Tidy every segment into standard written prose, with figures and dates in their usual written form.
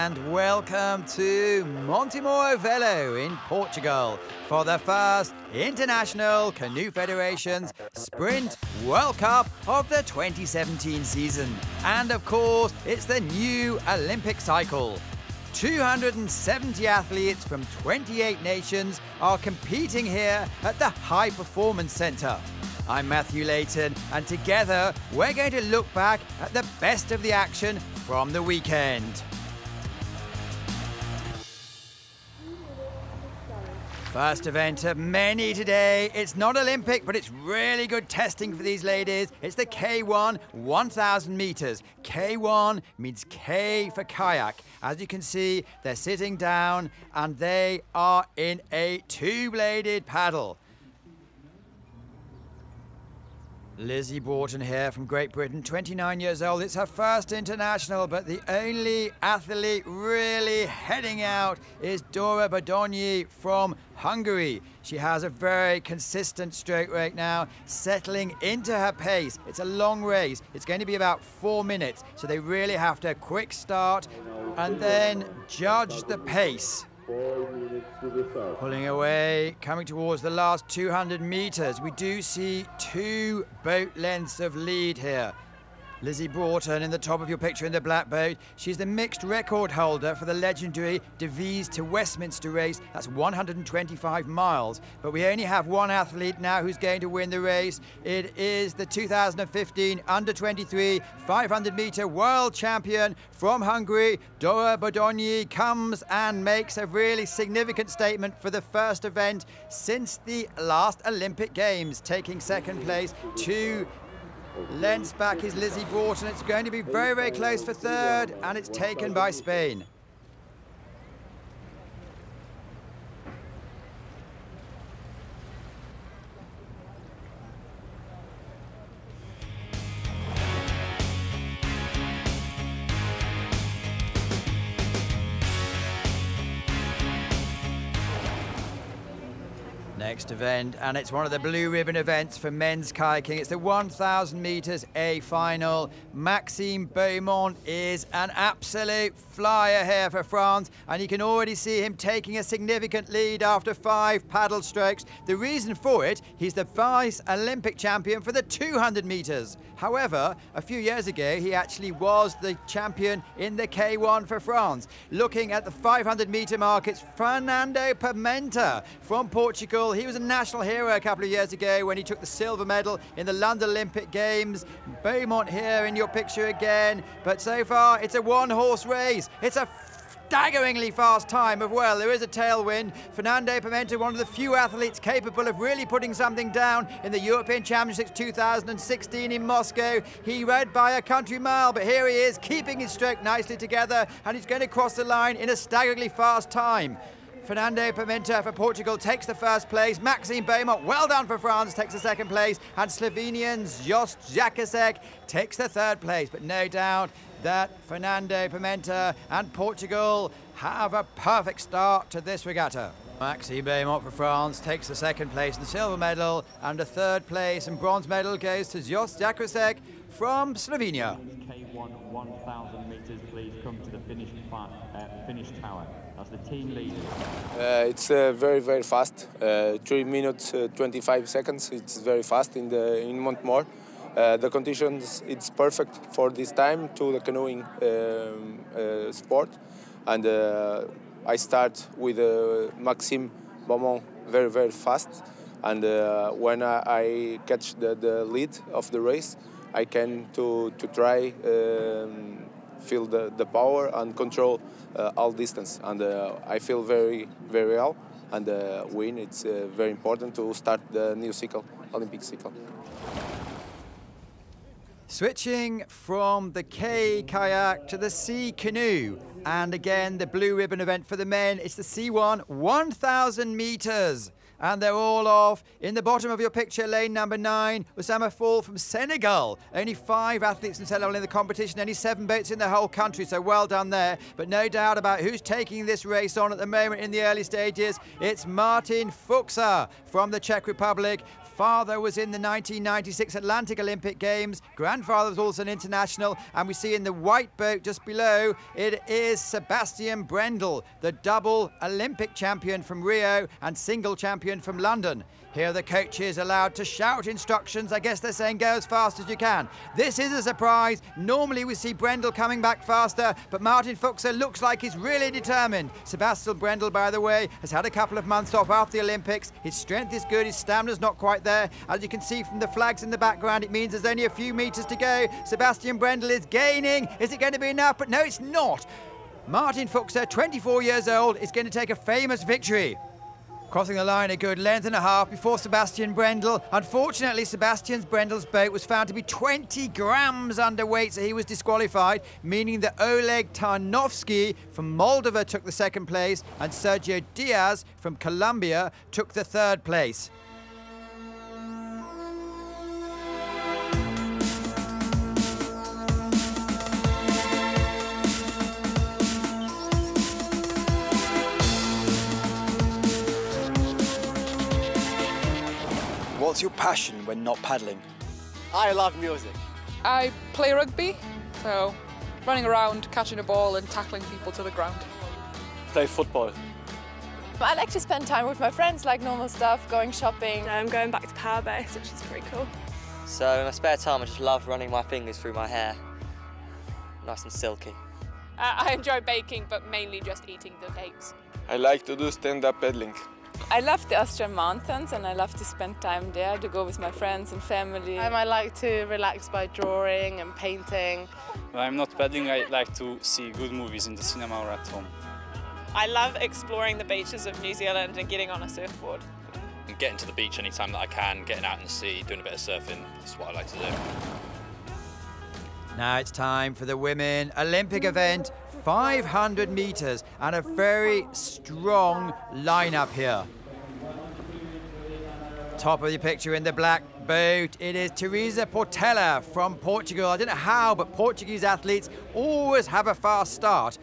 and welcome to Montemor-o-Velho in Portugal for the first International Canoe Federation's Sprint World Cup of the 2017 season. And of course, it's the new Olympic cycle. 270 athletes from 28 nations are competing here at the High Performance Centre. I'm Matthew Layton, and together we're going to look back at the best of the action from the weekend. First event of many today. It's not Olympic, but it's really good testing for these ladies. It's the K1 1,000 meters. K1 means K for kayak. As you can see, they're sitting down and they are in a two-bladed paddle. Lizzie Broughton here from Great Britain, 29 years old. It's her first international, but the only athlete really heading out is Dora Bodonyi from Hungary. She has a very consistent stroke rate now, settling into her pace. It's a long race. It's going to be about 4 minutes, so they really have to quick start and then judge the pace. Pulling away, coming towards the last 200 meters. We do see 2 boat lengths of lead here. Lizzie Broughton in the top of your picture in the black boat. She's the mixed record holder for the legendary Devizes to Westminster race. That's 125 miles. But we only have one athlete now who's going to win the race. It is the 2015 under-23 500-meter world champion from Hungary. Dora Bodonyi comes and makes a really significant statement for the first event since the last Olympic Games, taking second place. 2 lengths back is Lizzie Broughton. It's going to be very, very close for third, and it's taken by Spain. Next event, and it's one of the blue ribbon events for men's kayaking. It's the 1,000 meters A final. Maxime Beaumont is an absolute flyer here for France, and you can already see him taking a significant lead after 5 paddle strokes. The reason for it, he's the vice Olympic champion for the 200 meters. However, a few years ago, he actually was the champion in the K1 for France. Looking at the 500 meter mark, it's Fernando Permenter from Portugal. He was a national hero a couple of years ago when he took the silver medal in the London Olympic Games. Beaumont here in your picture again. But so far, it's a one-horse race. It's a staggeringly fast time of, well, there is a tailwind. Fernando Permenter, one of the few athletes capable of really putting something down in the European Championships 2016 in Moscow. He rode by a country mile, but here he is, keeping his stroke nicely together, and he's going to cross the line in a staggeringly fast time. Fernando Permenter for Portugal takes the first place. Maxime Beaumont, well done for France, takes the second place. And Slovenian's Jos Jakasek takes the third place. But no doubt that Fernando Permenter and Portugal have a perfect start to this regatta. Maxime Beaumont for France takes the second place in the silver medal, and the third place and bronze medal goes to Jos Jakasek from Slovenia. K1 1,000 meters, please come to the finish tower. That's the team leader. It's very, very fast. 3 minutes 25 seconds. It's very fast in Montemor. The conditions, it's perfect for this time to the canoeing sport. And I start with Maxime Beaumont very, very fast. And when I catch the lead of the race, I can to try feel the power and control all distance. And I feel very, very well. And win, it's very important to start the new cycle, Olympic cycle. Switching from the K kayak to the C canoe. And again, the blue ribbon event for the men. It's the C1 1,000 meters. And they're all off. In the bottom of your picture, lane number 9, Oussama Fall from Senegal. Only 5 athletes in Senegal in the competition, only 7 boats in the whole country, so well done there. But no doubt about who's taking this race on at the moment in the early stages. It's Martin Fuchsa from the Czech Republic. Father was in the 1996 Atlantic Olympic Games. Grandfather was also an international. And we see in the white boat just below, it is Sebastian Brendel, the double Olympic champion from Rio and single champion from London. Here are the coaches allowed to shout instructions. I guess they're saying go as fast as you can. This is a surprise. Normally we see Brendel coming back faster, but Martin Fuchsa looks like he's really determined. Sebastian Brendel, by the way, has had a couple of months off after the Olympics. His strength is good, his stamina's not quite there. As you can see from the flags in the background, it means there's only a few meters to go. Sebastian Brendel is gaining. Is it going to be enough? But no, it's not. Martin Fuchsa, 24 years old, is going to take a famous victory. Crossing the line a good length and a half before Sebastian Brendel. Unfortunately, Sebastian Brendel's boat was found to be 20 grams underweight, so he was disqualified, meaning that Oleg Tarnovsky from Moldova took the 2nd place and Sergio Diaz from Colombia took the 3rd place. What's your passion when not paddling? I love music. I play rugby, so running around, catching a ball and tackling people to the ground. Play football. I like to spend time with my friends, like normal stuff, going shopping. I'm going back to power base, which is pretty cool. So in my spare time I just love running my fingers through my hair. Nice and silky. I enjoy baking, but mainly just eating the cakes. I like to do stand-up paddling. I love the Austrian mountains and I love to spend time there, to go with my friends and family. I like to relax by drawing and painting. When I'm not paddling, I like to see good movies in the cinema or at home. I love exploring the beaches of New Zealand and getting on a surfboard. Getting to the beach anytime that I can, getting out in the sea, doing a bit of surfing, is what I like to do. Now it's time for the women Olympic event, 500 meters, and a very strong lineup here. Top of your picture in the black boat, it is Teresa Portela from Portugal. I don't know how, but Portuguese athletes always have a fast start.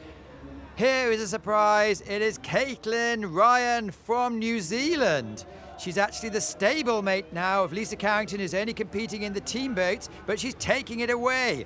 Here is a surprise. It is Caitlin Ryan from New Zealand. She's actually the stablemate now of Lisa Carrington, who's only competing in the team boats, but she's taking it away.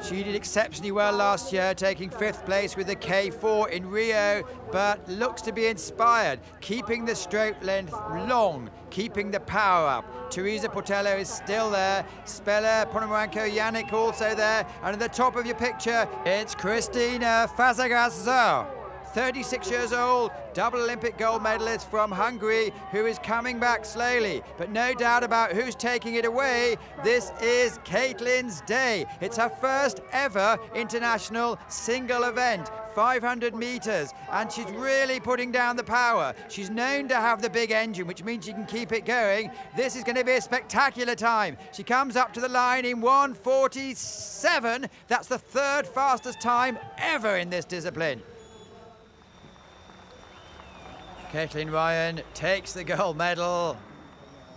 She did exceptionally well last year, taking 5th place with the K4 in Rio, but looks to be inspired, keeping the stroke length long, keeping the power up. Teresa Portello is still there. Spela Ponomarenko-Yannick also there. And at the top of your picture, it's Christina Pazzo, 36 years old, double Olympic gold medalist from Hungary, who is coming back slowly. But no doubt about who's taking it away. This is Caitlin's day. It's her first ever international single event, 500 meters, and she's really putting down the power. She's known to have the big engine, which means she can keep it going. This is going to be a spectacular time. She comes up to the line in 1:47. That's the 3rd fastest time ever in this discipline. Caitlin Ryan takes the gold medal.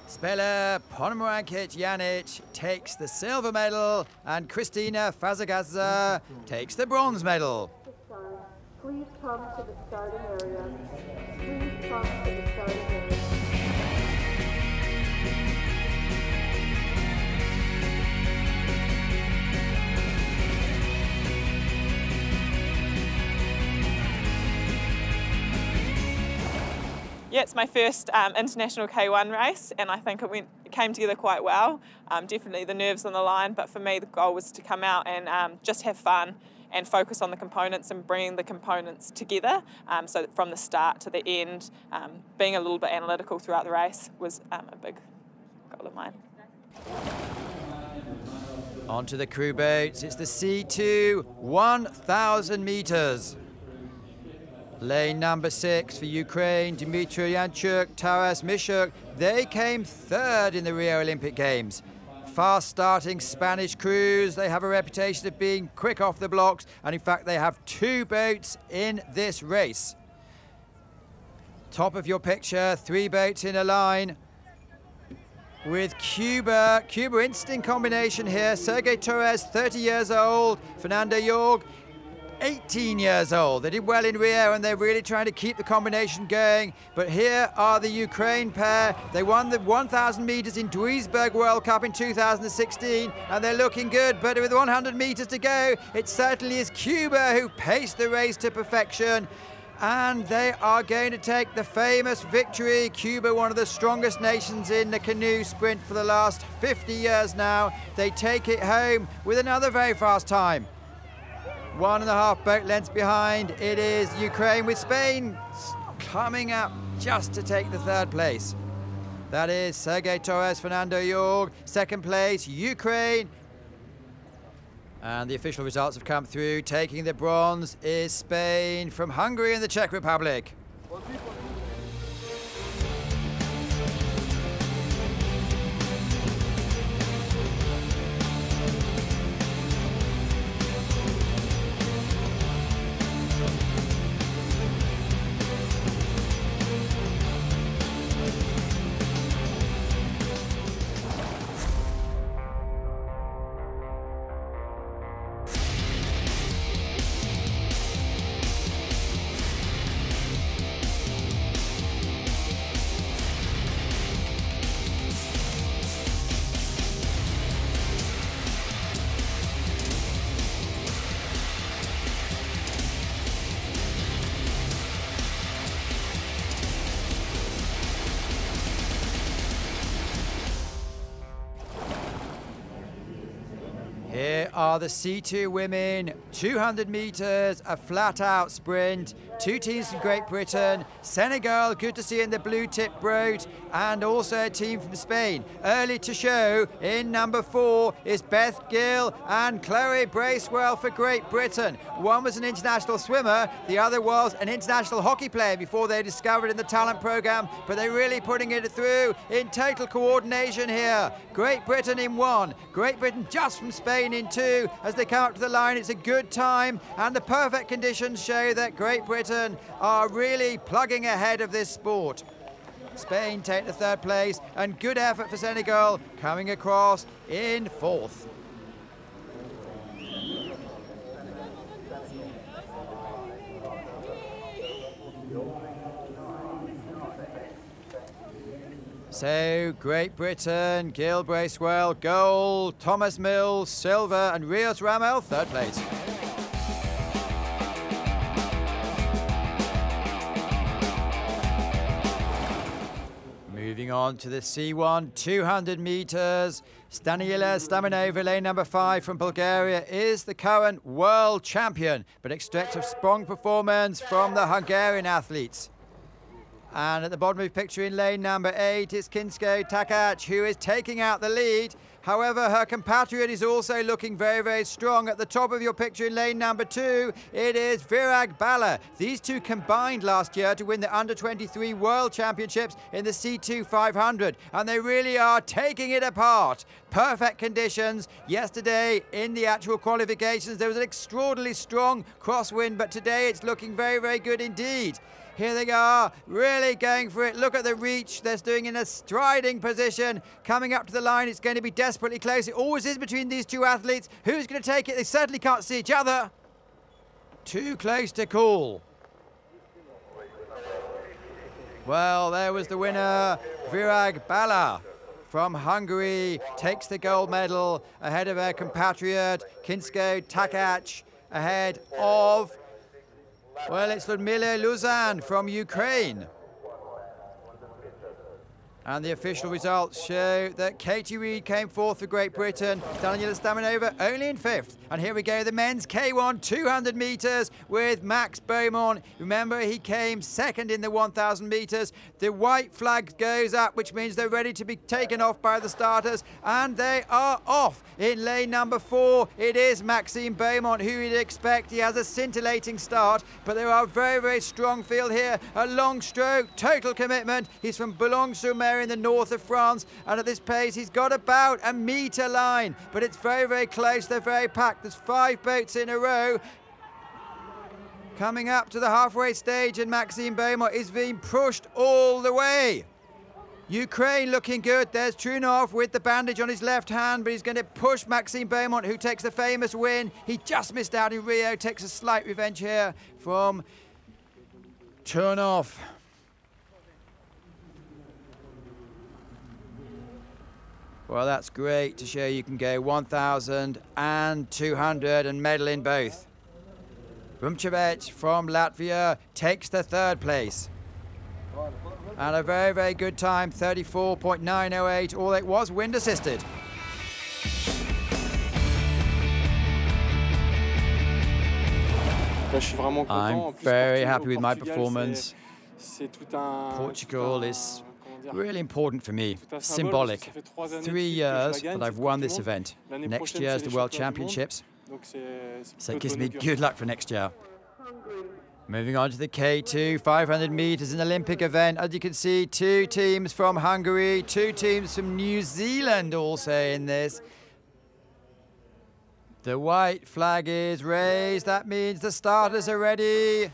Spela Ponomarenko-Yannick takes the silver medal. And Christina Pazzo takes the bronze medal. Please come to the starting area. Please come to the starting area. Yeah, it's my first international K1 race, and I think it came together quite well. Definitely the nerves on the line, but for me the goal was to come out and just have fun and focus on the components and bringing the components together. So from the start to the end, being a little bit analytical throughout the race was a big goal of mine. Onto the crew boats, it's the C2, 1,000 meters. Lane number 6 for Ukraine, Dmitry Yanchuk, Taras Mishuk. They came 3rd in the Rio Olympic Games. Fast-starting Spanish crews. They have a reputation of being quick off the blocks, and in fact they have 2 boats in this race. Top of your picture, 3 boats in a line with Cuba. Cuba, interesting combination here. Sergei Torres, 30 years old. Fernando Jorg, 18 years old. They did well in Rio and they're really trying to keep the combination going. But here are the Ukraine pair. They won the 1,000 meters in Duisburg World Cup in 2016 and they're looking good. But with 100 meters to go, it certainly is Cuba who paced the race to perfection. And they are going to take the famous victory. Cuba, one of the strongest nations in the canoe sprint for the last 50 years now. They take it home with another very fast time. 1.5 boat lengths behind. It is Ukraine, with Spain coming up just to take the 3rd place. That is Sergei Torres, Fernando Jorg. 2nd place, Ukraine. And the official results have come through. Taking the bronze is Spain from Hungary and the Czech Republic. Here are the C2 women, 200 meters, a flat-out sprint. 2 teams from Great Britain, Senegal, good to see in the blue-tip boat, and also a team from Spain. Early to show in number 4 is Beth Gill and Chloe Bracewell for Great Britain. One was an international swimmer, the other was an international hockey player before they discovered in the talent program, but they're really putting it through in total coordination here. Great Britain in 1, Great Britain just from Spain in 2. As they come up to the line, it's a good time, and the perfect conditions show that Great Britain are really plugging ahead of this sport. Spain take the 3rd place, and good effort for Senegal coming across in 4th. So, Great Britain, Gill Bracewell, gold, Thomas Mills, silver, and Rios Ramel, 3rd place. Moving on to the C1, 200 meters. Staniela Staminova, lane number 5 from Bulgaria, is the current world champion, but expects a strong performance from the Hungarian athletes. And at the bottom of the picture in lane number 8 is Kinsko Takac, who is taking out the lead. However, her compatriot is also looking very, very strong. At the top of your picture in lane number 2, it is Virag Bala. These two combined last year to win the Under-23 World Championships in the C2 500, and they really are taking it apart. Perfect conditions. Yesterday, in the actual qualifications, there was an extraordinarily strong crosswind, but today it's looking very, very good indeed. Here they are, really going for it. Look at the reach. They're doing in a striding position. Coming up to the line, it's going to be desperately close. It always is between these two athletes. Who's going to take it? They certainly can't see each other. Too close to call. Well, there was the winner, Virag Bala from Hungary. Takes the gold medal ahead of her compatriot, Kinsko Takac, ahead of... well, it's Ludmila Luzan from Ukraine. And the official results show that Katie Reed came 4th for Great Britain, Daniela Staminova only in 5th. And here we go, the men's K1 200 meters with Max Beaumont. Remember, he came 2nd in the 1,000 meters. The white flag goes up, which means they're ready to be taken off by the starters, and they are off. In lane number 4, it is Maxime Beaumont, who you'd expect. He has a scintillating start, but there are very, very strong field here. A long stroke, total commitment. He's from Boulogne-sur-Mer in the north of France, and at this pace he's got about a metre line, but it's very, very close. They're very packed. There's 5 boats in a row Coming up to the halfway stage, and Maxime Beaumont is being pushed all the way. Ukraine looking good. There's Trunov with the bandage on his left hand, but he's going to push Maxime Beaumont, who takes the famous win. He just missed out in Rio, takes a slight revenge here from Trunov. Well, that's great to show you can go 1,000 and 200 and medal in both. Rumčević from Latvia takes the third place. And a very, very good time, 34.908, all it was wind assisted. I'm very happy with my performance. Portugal is really important for me, symbolic. 3 years that I've won this event. Next year is the World Championships, so it gives me good luck for next year. Moving on to the K2, 500 meters, an Olympic event. As you can see, 2 teams from Hungary, 2 teams from New Zealand also in this. The white flag is raised. That means the starters are ready.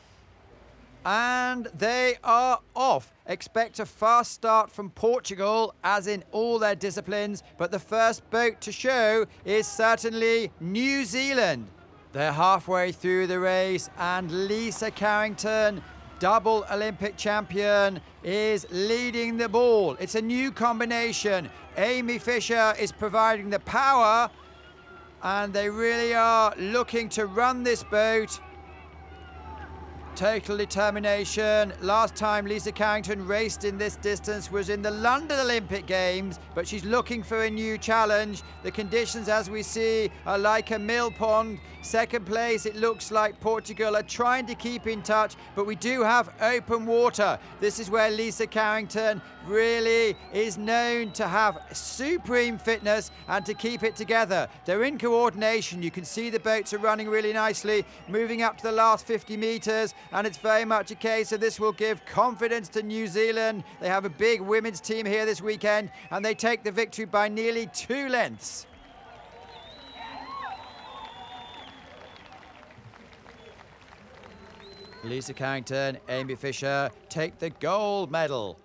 And they are off. Expect a fast start from Portugal, as in all their disciplines. But the first boat to show is certainly New Zealand. They're halfway through the race, and Lisa Carrington, double Olympic champion, is leading the ball. It's a new combination. Amy Fisher is providing the power, and they really are looking to run this boat. Total determination. Last time Lisa Carrington raced in this distance was in the London Olympic Games, but she's looking for a new challenge. The conditions, as we see, are like a mill pond. Second place, it looks like Portugal are trying to keep in touch, but we do have open water. This is where Lisa Carrington really is known to have supreme fitness and to keep it together. They're in coordination. You can see the boats are running really nicely, moving up to the last 50 meters. And it's very much a case of this will give confidence to New Zealand. They have a big women's team here this weekend, and they take the victory by nearly 2 lengths. Lisa Carrington, Amy Fisher take the gold medal.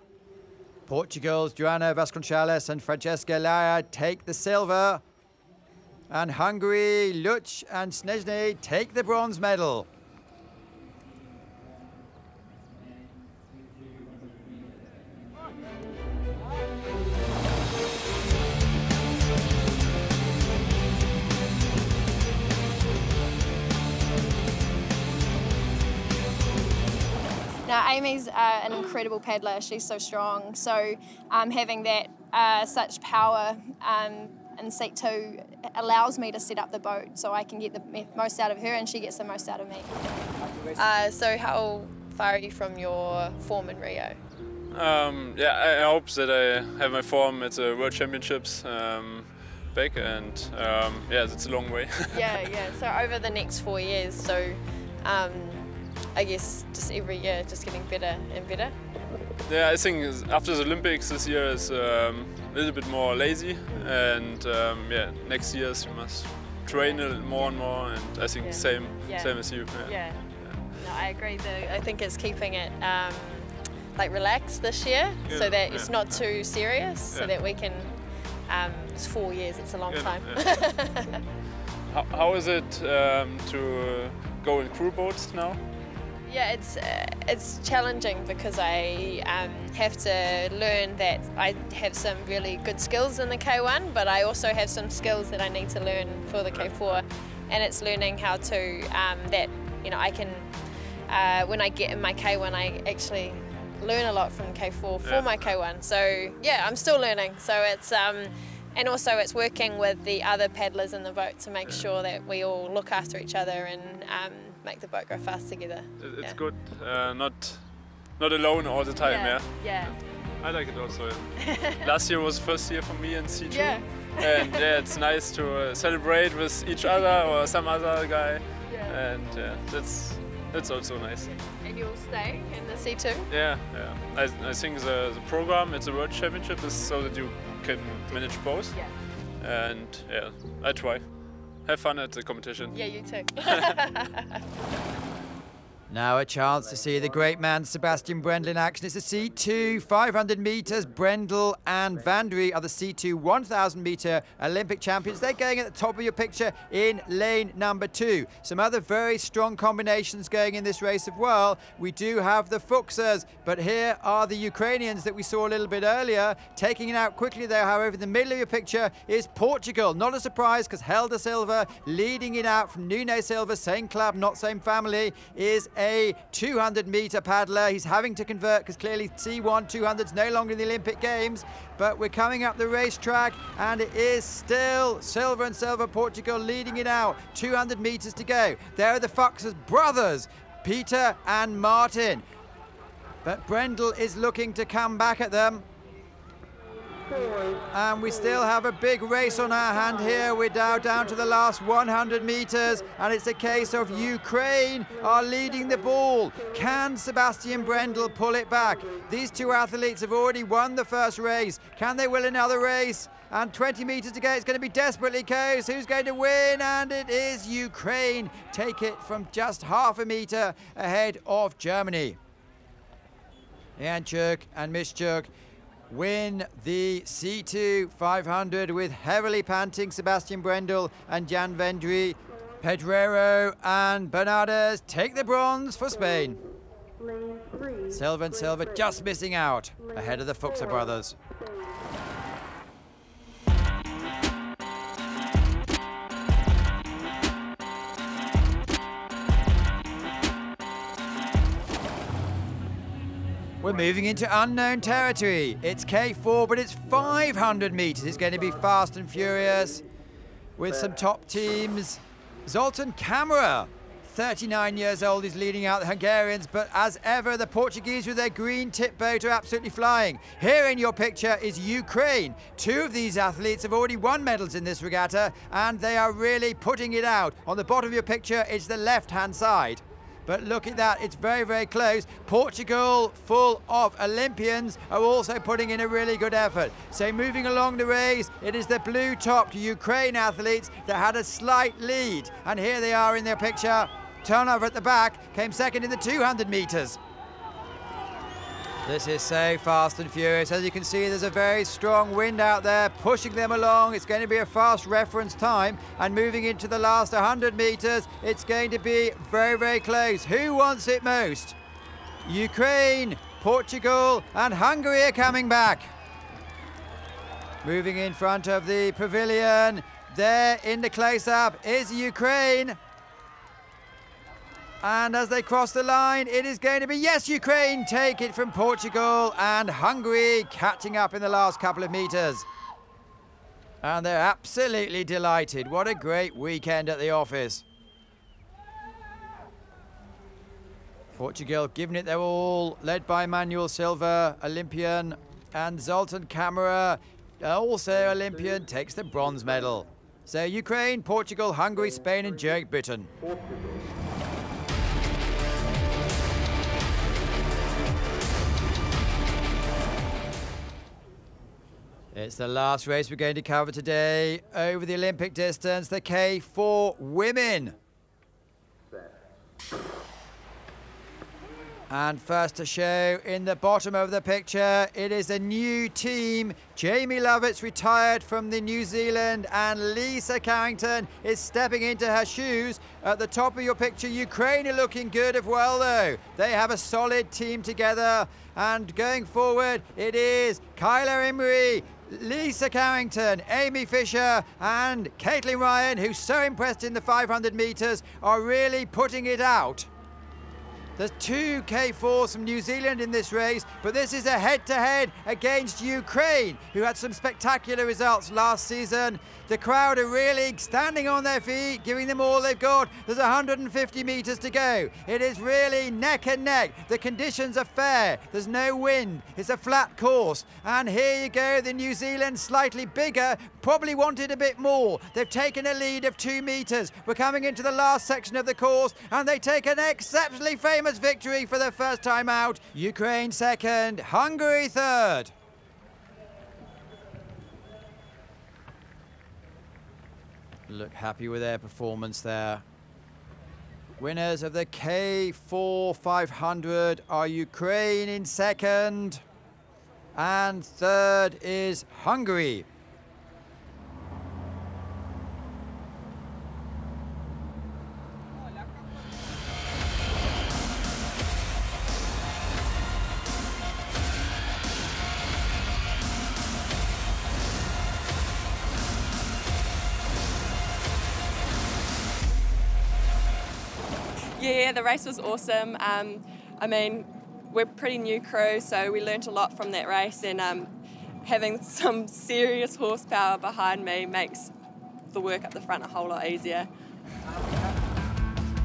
Portugal's Joana Vasconcelos and Francesca Laia take the silver. And Hungary, Luch and Snežny take the bronze medal. Now, Amy's an incredible paddler. She's so strong. So having that such power in seat 2 allows me to set up the boat so I can get the most out of her and she gets the most out of me. So how far are you from your form in Rio? Yeah, I hope that I have my form at the World Championships back, and yeah, it's a long way. yeah. So over the next 4 years, so I guess just every year just getting better and better. Yeah, I think after the Olympics this year is a little bit more lazy, and yeah, next year you must train a little more and more, and I think same as you. Yeah. No, I agree. I think it's keeping it like relaxed this year, so that it's not too serious, so that we can. It's 4 years. It's a long time. How is it to go in crew boats now? Yeah, it's challenging because I have to learn that I have some really good skills in the K1, but I also have some skills that I need to learn for the K4, and it's learning how to that I can when I get in my K1 I actually learn a lot from K4 for my K1. So yeah, I'm still learning. So it's and also it's working with the other paddlers in the boat to make sure that we all look after each other and make the boat go fast together. It's good, not alone all the time. Yeah. I like it also. Last year was the first year for me in C2. Yeah. And yeah, it's nice to celebrate with each other or some other guy. Yeah. And that's also nice. And you'll stay in the C2? Yeah. I think the program at the World Championship is so that you can manage both. Yeah. And yeah, I try. Have fun at the competition. Yeah, you too. Now a chance to see the great man Sebastian Brendel in action. It's the C2 500 metres. Brendel and Vandry are the C2 1,000 metre Olympic champions. They're going at the top of your picture in lane number 2. Some other very strong combinations going in this race as well. We do have the Fuchsers, but here are the Ukrainians that we saw a little bit earlier. Taking it out quickly there, however, in the middle of your picture is Portugal. Not a surprise, because Helder Silva leading it out from Nuno Silva, same club, not same family, is a 200 metre paddler. He's having to convert because clearly C1 200's no longer in the Olympic Games, but we're coming up the racetrack and it is still Silva and Silva, Portugal leading it out. 200 metres to go. There are the Fuchsers brothers, Peter and Martin. But Brendel is looking to come back at them. And we still have a big race on our hand here. We're now down to the last 100 metres, and it's a case of Ukraine are leading the ball. Can Sebastian Brendel pull it back? These two athletes have already won the first race. Can they win another race? And 20 metres to go. It's going to be desperately close. Who's going to win? And it is Ukraine. Take it from just half a metre ahead of Germany. Janchuk and Mischuk win the C2 500 with heavily panting Sebastian Brendel and Jan Vendry. Pedrero and Bernardes take the bronze for Spain. Silva and Silva just missing out ahead of the Fuchser brothers. We're moving into unknown territory. It's K4, but it's 500 metres. It's going to be fast and furious with some top teams. Zoltan Kamara, 39 years old, is leading out the Hungarians, but as ever, the Portuguese with their green tip boat are absolutely flying. Here in your picture is Ukraine. Two of these athletes have already won medals in this regatta, and they are really putting it out. On the bottom of your picture, it's the left-hand side. But look at that, it's very, very close. Portugal, full of Olympians, are also putting in a really good effort. So moving along the race, it is the blue-topped Ukraine athletes that had a slight lead. And here they are in their picture. Turnover at the back, came second in the 200 metres. This is so fast and furious. As you can see, there's a very strong wind out there pushing them along. It's going to be a fast reference time. And moving into the last 100 metres, it's going to be very, very close. Who wants it most? Ukraine, Portugal and Hungary are coming back. Moving in front of the pavilion. There in the close-up is Ukraine. And as they cross the line, it is going to be, yes, Ukraine take it from Portugal, and Hungary catching up in the last couple of metres. And they're absolutely delighted. What a great weekend at the office. Portugal giving it their all, led by Manuel Silva, Olympian, and Zoltan Kamara, also Olympian, takes the bronze medal. So Ukraine, Portugal, Hungary, Spain and Great Britain. It's the last race we're going to cover today over the Olympic distance, the K4 women. And first to show in the bottom of the picture, it is a new team. Jamie Lovett's retired from the New Zealand, and Lisa Carrington is stepping into her shoes. At the top of your picture, Ukraine are looking good as well, though. They have a solid team together. And going forward, it is Kyla Imrie, Lisa Carrington, Amy Fisher and Caitlin Ryan, who's so impressed in the 500 metres, are really putting it out. There's two K4s from New Zealand in this race, but this is a head-to-head against Ukraine, who had some spectacular results last season. The crowd are really standing on their feet, giving them all they've got. There's 150 metres to go. It is really neck and neck. The conditions are fair. There's no wind. It's a flat course. And here you go, the New Zealand slightly bigger, probably wanted a bit more. They've taken a lead of 2 metres. We're coming into the last section of the course, and they take an exceptionally famous victory for their first time out. Ukraine second, Hungary third. Look happy with their performance there. Winners of the K4 500 are Ukraine in second, and third is Hungary. Yeah, the race was awesome. I mean, we're a pretty new crew, so we learnt a lot from that race, and having some serious horsepower behind me makes the work up the front a whole lot easier.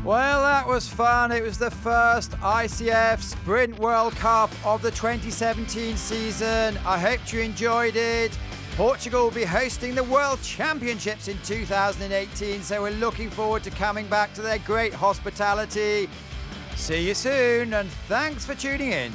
Well, that was fun. It was the first ICF Sprint World Cup of the 2017 season. I hope you enjoyed it. Portugal will be hosting the World Championships in 2018, so we're looking forward to coming back to their great hospitality. See you soon, and thanks for tuning in.